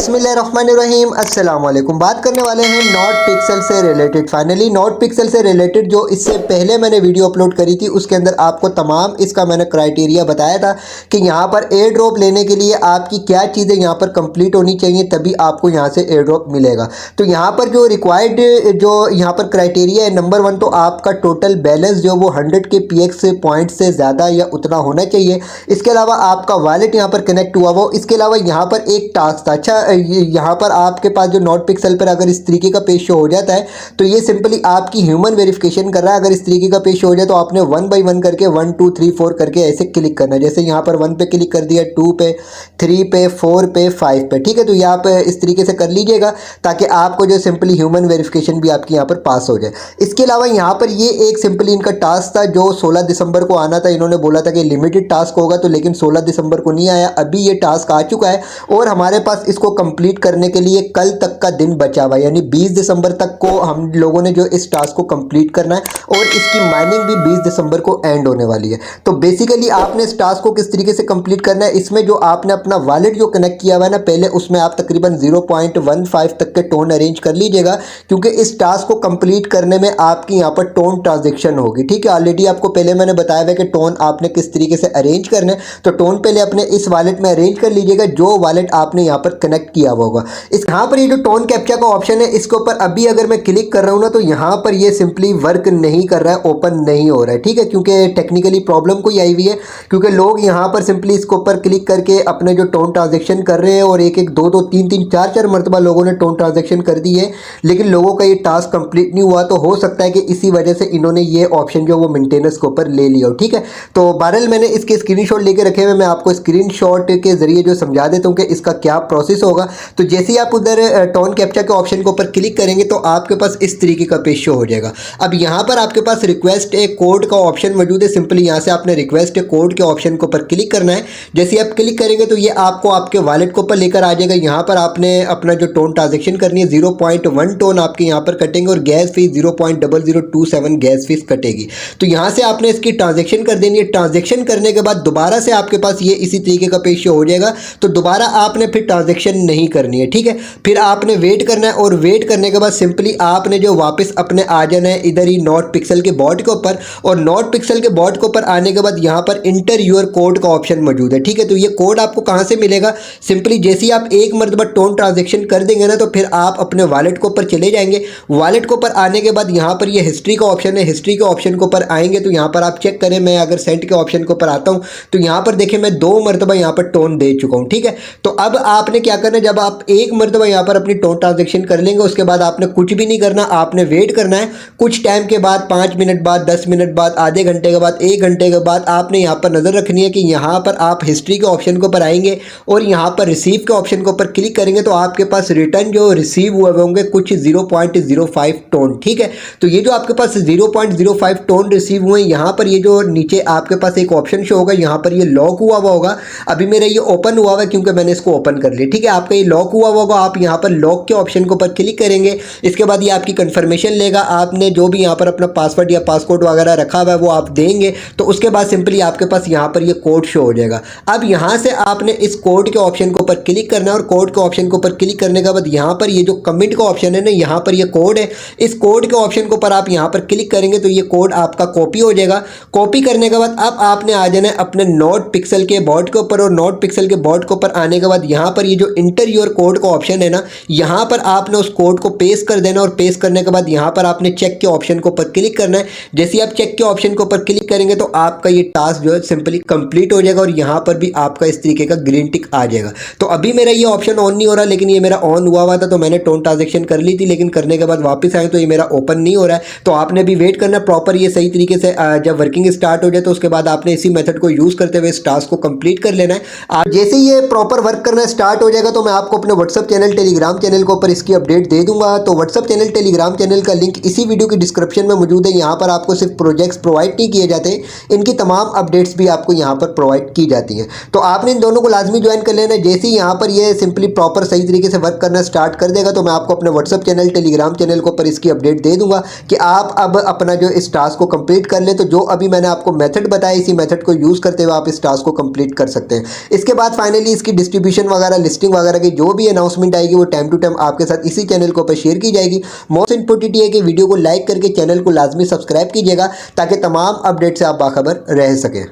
बिस्मिल्लाहिर्रहमानिर्रहीम अस्सलाम वालेकुम। बात करने वाले हैं नॉट पिक्सल से रिलेटेड। फाइनली नॉट पिक्सल से रिलेटेड जो इससे पहले मैंने वीडियो अपलोड करी थी उसके अंदर आपको तमाम इसका मैंने क्राइटेरिया बताया था कि यहाँ पर एयर ड्रॉप लेने के लिए आपकी क्या चीज़ें यहाँ पर कंप्लीट होनी चाहिए तभी आपको यहाँ से एयर ड्रॉप मिलेगा। तो यहाँ पर जो रिक्वायर्ड जो यहाँ पर क्राइटेरिया है, नंबर 1 तो आपका टोटल बैलेंस जो वो 100 के PX पॉइंट से ज़्यादा या उतना होना चाहिए। इसके अलावा आपका वॉलेट यहाँ पर कनेक्ट हुआ हो। इसके अलावा यहाँ पर एक टास्क था। अच्छा, यहाँ पर आपके पास जो नॉट पिक्सल पर अगर इस तरीके का पेज शो हो जाता है तो ये सिंपली आपकी ह्यूमन वेरिफिकेशन कर रहा है। अगर इस तरीके का पेज शो हो जाए तो आपने 1 बाई 1 करके 1 2 3 4 करके ऐसे क्लिक करना है। जैसे यहाँ पर 1 पे क्लिक कर दिया, 2 पे, 3 पे, 4 पे, 5 पे, ठीक है। तो यहाँ पर इस तरीके से कर लीजिएगा ताकि आपको जो सिंपली ह्यूमन वेरिफिकेशन भी आपकी यहाँ पर पास हो जाए। इसके अलावा यहाँ पर ये एक सिंपली इनका टास्क था जो 16 दिसंबर को आना था। इन्होंने बोला था कि लिमिटेड टास्क होगा, तो लेकिन 16 दिसंबर को नहीं आया। अभी ये टास्क आ चुका है और हमारे पास इसको कंप्लीट करने के लिए कल तक का दिन बचा हुआ है, यानी 20 दिसंबर तक को हम लोगों ने जो इस टास्क को कंप्लीट करना है और इसकी माइनिंग भी 20 दिसंबर को एंड होने वाली है। तो बेसिकली आपने इस टास्क को किस तरीके से कंप्लीट करना है, इसमें जो आपने अपना वॉलेट जो कनेक्ट किया हुआ है ना, पहले उसमें आप तकरीबन 0.15 तक के टोन अरेंज कर लीजिएगा, क्योंकि इस टास्क को कंप्लीट करने में आपकी यहाँ पर टोन ट्रांजेक्शन होगी। ठीक है, ऑलरेडी आपको पहले मैंने बताया हुआ कि टोन आपने किस तरीके से अरेंज करना है। तो टोन पहले अपने इस वॉलेट में अरेंज कर लीजिएगा जो वॉलेट आपने यहाँ पर कनेक्ट किया हुआ होगा। इस यहाँ पर ये जो टोन कैप्चा का ऑप्शन है इसके ऊपर अभी अगर मैं क्लिक कर रहा हूँ ना तो यहाँ पर ये सिंपली वर्क नहीं कर रहा है, ओपन नहीं हो रहा है। ठीक है, क्योंकि टेक्निकली प्रॉब्लम कोई आई हुई है, क्योंकि लोग यहाँ पर सिंपली इसके ऊपर क्लिक करके अपने जो टोन ट्रांजेक्शन कर रहे हैं और एक एक दो दो तीन तीन चार चार मरतबा लोगों ने टोन ट्रांजेक्शन कर दी है, लेकिन लोगों का ये टास्क कंप्लीट नहीं हुआ। तो हो सकता है कि इसी वजह से इन्होंने ये ऑप्शन जो वो मेंटेनेंस के ऊपर ले लिया हो। ठीक है, तो बहरहाल मैंने इसके स्क्रीनशॉट लेके रखे हुए, मैं आपको स्क्रीनशॉट के जरिए जो समझा देता हूँ कि इसका क्या प्रोसेस होगा। तो जैसे ही आप उधर टोन कैप्चा के ऑप्शन के ऊपर क्लिक करेंगे तो आपके पास इस तरीके का पेज शो हो जाएगा। अब यहाँ पर आपके पास रिक्वेस्ट ए कोड का ऑप्शन मौजूद है। सिंपली यहाँ से आपने रिक्वेस्ट ए कोड के ऑप्शन के ऊपर क्लिक करना है। जैसे आप क्लिक करेंगे तो ये आपको आपके वॉलेट के ऊपर लेकर आ जाएगा। यहाँ पर आपने अपना जो टोन ट्रांजेक्शन करनी है 0.1 टोन आपके यहाँ पर कटेंगे और गैस फीस 0.0027 गैस फीस कटेगी। तो यहाँ से आपने इसकी ट्रांजेक्शन कर देनी है। ट्रांजेक्शन करने के बाद दोबारा से आपके पास ये इसी तरीके का पेज शो हो जाएगा। तो दोबारा आपने फिर ट्रांजेक्शन नहीं करनी है। ठीक है, फिर आपने वेट करना है और वेट करने के बाद सिंपली आपने जो वापस अपने आ जाना है इधर ही नॉट पिक्सल के बॉट के ऊपर। और नॉट पिक्सल के बॉट के ऊपर आने के बाद यहाँ पर इंटर योर कोड का ऑप्शन मौजूद है। ठीक है, तो ये कोड आपको कहाँ से मिलेगा, सिंपली जैसे ही आप एक मरतबा टोन ट्रांजेक्शन कर देंगे ना तो फिर आप अपने वॉलेट के ऊपर चले जाएंगे। वॉलेट के ऊपर आने के बाद यहाँ पर ये हिस्ट्री का ऑप्शन है। हिस्ट्री के ऑप्शन के ऊपर आएंगे तो यहाँ पर आप चेक करें, मैं अगर सेंट के ऑप्शन के ऊपर आता हूँ तो यहाँ पर देखें मैं 2 मरतबा यहाँ पर टोन दे चुका हूँ। ठीक है, तो अब आपने क्या करना है, जब आप एक मरतबा यहाँ पर अपनी टोन ट्रांजेक्शन कर लेंगे उसके बाद आपने कुछ भी नहीं करना, आपने वेट करना है। कुछ टाइम के बाद 5 मिनट बाद, 10 मिनट बाद, आधे घंटे के बाद, 1 घंटे के बाद आपने यहाँ पर नज़र रखनी है कि यहाँ पर आप हिस्ट्री के ऑप्शन के ऊपर आएंगे और यहाँ पर रिसीव के ऑप्शन के ऊपर क्लिक करेंगे तो आपके पास रिटर्न जो रिसीव हुए होंगे कुछ 0.05 टोन। ठीक है, तो ये जो आपके पास 0.05 टोन रिसीव हुए, यहाँ पर ये जो नीचे आपके पास एक ऑप्शन शो होगा, यहाँ पर ये लॉक हुआ होगा। अभी मेरा ये ओपन हुआ है क्योंकि मैंने इसको ओपन कर लिया। ठीक है, आपका ये लॉक हुआ होगा, आप यहाँ पर लॉक के ऑप्शन के ऊपर क्लिक करेंगे। इसके बाद ये आपकी कंफर्मेशन लेगा, आपने जो भी यहाँ पर अपना पासवर्ड या पासकोड वगैरह रखा हुआ है वो आप देंगे। तो उसके बाद सिंपली आपके पास यहाँ पर ये कोड शो हो जाएगा। अब यहाँ से आपने इस कोड के ऑप्शन के ऊपर क्लिक करना है और कोड के ऑप्शन के ऊपर क्लिक करने के बाद यहाँ पर ये जो कमेंट का ऑप्शन है ना, यहाँ पर ये कोड है। इस कोड के ऑप्शन के ऊपर आप यहाँ पर क्लिक करेंगे तो ये कोड आपका कॉपी हो जाएगा। कॉपी करने के बाद अब आपने आ जाना है अपने नोट पिक्सल के बॉट के ऊपर और नोट पिक्सल के बॉट के ऊपर आने के बाद यहाँ पर ये जो इंटर योर कोड का ऑप्शन है ना, यहाँ पर आपने उस कोड को पेस्ट कर देना और पेस्ट करने के बाद यहाँ पर आपने चेक के ऑप्शन के ऊपर क्लिक करना है। जैसे आप चेक के ऑप्शन के ऊपर क्लिक करेंगे तो आपका ये टास्क जो है सिंपली कंप्लीट हो जाएगा और यहाँ पर भी आपका इस तरीके का ग्रीन टिक आ जाएगा। तो अभी मेरा ये ऑप्शन ऑन नहीं हो रहा, लेकिन ये मेरा ऑन हुआ था तो मैंने टोन ट्रांजेक्शन कर ली थी, लेकिन करने के बाद वापस आए तो ये मेरा ओपन नहीं हो रहा है। तो आपने भी वेट करना प्रॉपर ये सही तरीके से जब वर्किंग स्टार्ट हो जाए तो उसके बाद आपने इसी मेथड को यूज़ करते हुए इस टास्क को कंप्लीट कर लेना है। जैसे ये प्रॉपर वर्क करना स्टार्ट हो जाएगा तो मैं आपको अपने व्हाट्सअप चैनल, टेलीग्राम चैनल के ऊपर इसकी अपडेट दे दूंगा। तो व्हाट्सअप चैनल, टेलीग्राम चैनल का लिंक इसी वीडियो की डिस्क्रिप्शन में मौजूद है। यहाँ पर आपको सिर्फ प्रोजेक्ट्स प्रोवाइड नहीं किए जाते, इनकी तमाम अपडेट्स भी आपको यहाँ पर प्रोवाइड की जाती हैं। तो आपने इन दोनों को लाजमी ज्वाइन कर लेना है। जैसे ही यहाँ पर ये सिंपली प्रॉपर सही तरीके से वर्क करना स्टार्ट कर देगा तो मैं आपको अपने व्हाट्सअप चैनल, टेलीग्राम चैनल के ऊपर इसकी अपडेट दे दूंगा कि आप अब अपना जो इस टास्क को कंप्लीट कर ले। तो जो अभी मैंने आपको मेथड बताया इसी मेथड को यूज़ करते हुए आप इस टास्क को कंप्लीट कर सकते हैं। इसके बाद फाइनली इसकी डिस्ट्रीब्यूशन वगैरह, लिस्टिंग वगैरह वगैरह की जो भी अनाउंसमेंट आएगी वो टाइम टू टाइम आपके साथ इसी चैनल के ऊपर शेयर की जाएगी। मोस्ट इंपॉर्टेंट ये है कि वीडियो को लाइक करके चैनल को लाजमी सब्सक्राइब कीजिएगा ताकि तमाम अपडेट से आप बाखबर रह सकें।